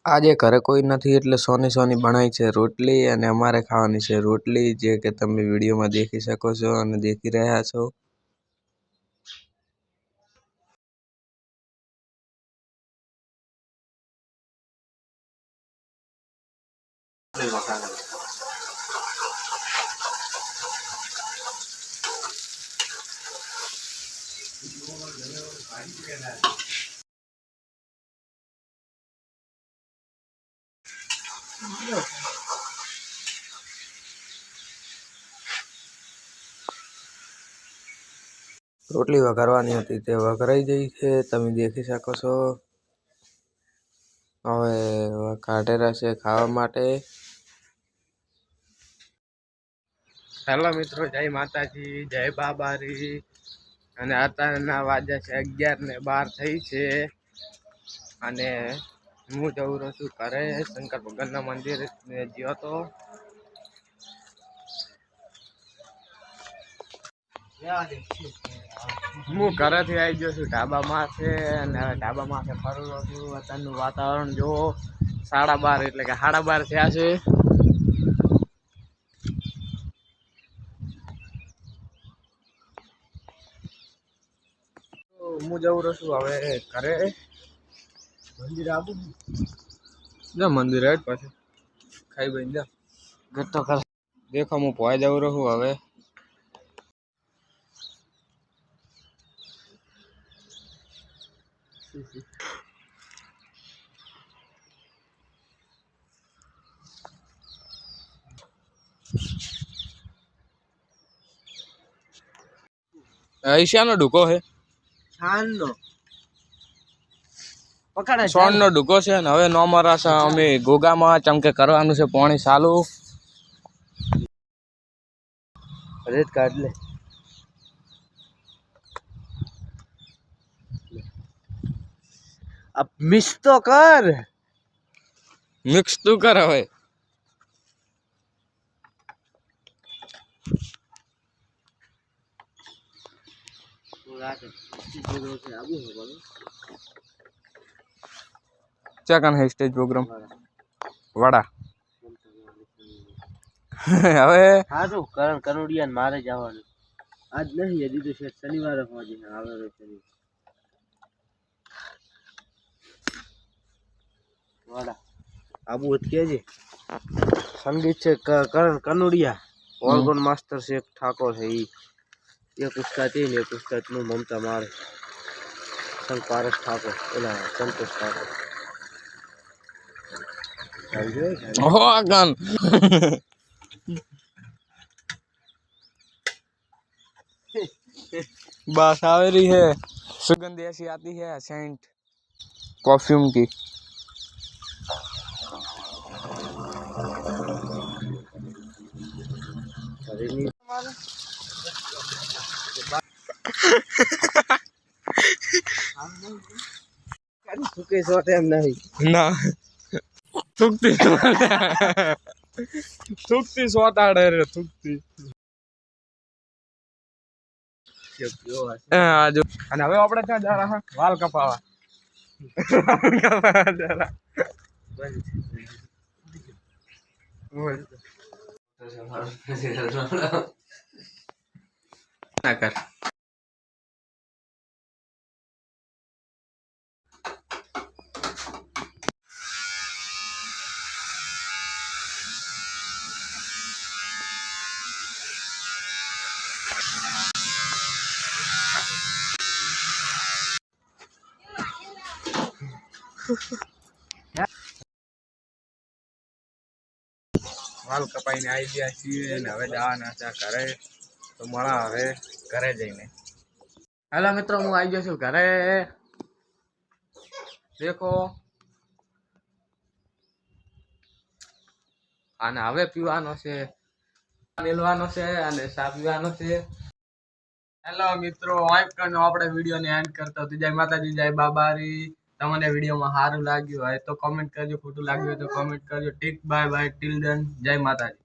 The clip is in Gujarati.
આજે ઘરે કોઈ નથી એટલે સોની સોની બનાવી છે રોટલી, અને અમારે ખાવાની છે રોટલી, જે કે તમે વિડીયોમાં દેખી શકો છો અને દેખી રહ્યા છો. રોટલી વઘારવાની હતી તે વઘરાઈ ગઈ છે, તમે દેખી શકો છો. હવે કાઢેલા છે ખાવા માટે. હેલો મિત્રો, જય માતાજી, જય બાબારી. અને અત્યારના વાગ્યા છે 11:12 થઈ છે, અને હું જઉં રહ્યો છું ઘરે. શંકર ભગવાનના મંદિરે ગયો હતો. હું ઘરેથી આવી ગયો છું ઢાબામાં છે, અને હવે ઢાબામાં છે ફરું રહ્યો છું. અત્યારનું વાતાવરણ જુઓ, 12:30 એટલે કે 12:30 થયા છે. હું જઉં રહ્યો છું હવે ઘરે. મંદિર આવું જા, મંદિર હેડ પાછું ખાઈ બન જા ઘર તો કર. દેખો હું પોઈ જઉં રહ્યો છું હવે. ઈશાનો ડુકો હે, સોન નો ડુકો છે ને હવે નો મરાશે. અમે ગોગામાં ચમકે કરવાનું છે પાણી ચાલુ. રેત કાઢ લે, अब मिक्स तो कर, मिक्स तू कर હવે. ચકન હે સ્ટેજ પ્રોગ્રામ વડા. હવે હા તો કરણ કરોડિયા મારે જવાનું આજ નહીં, હજી તો શનિવારે પહોંચી આવે. વડા આબુ કે છે સંગીત છે કરણ કનોડિયા, ઓર્ગન માસ્ટર છે ઠાકોર છે. એક ઉસ્તાદ છે ને એક ઉસ્તાદ નું મમતા મારે પારસ ઠાકોર, એલા સંતોષ ઠાકોર. बस आ रही है, सुगंध ऐसी आती है सेंट परफ्यूम की. थूके सोते हम नहीं ना, थूकती सोता रे थूकती. आज અને હવે આપણે ક્યાં જા રહ્યા? વાલ કપાવા. ના કર. વાલ કપાઈને આવી ગયા છીએ ને હવે જવાના છે ઘરે. તો મળા હવે ઘરે જઈને. હેલો મિત્રો, હું આવી ગયો છું ઘરે. દેખો, અને હવે પીવાનો છે, મેલવાનો છે અને ચા પીવાનો છે. હેલો મિત્રો, આપણે વિડીયોને એન્ડ કરતા તો જય માતાજી, જય બાબારી. તમને વિડીયોમાં સારું લાગ્યું હોય તો કોમેન્ટ કરજો, ખોટું લાગ્યું હોય તો કોમેન્ટ કરજો. ઠીક, બાય બાય, ટીલ ડન, જય માતાજી.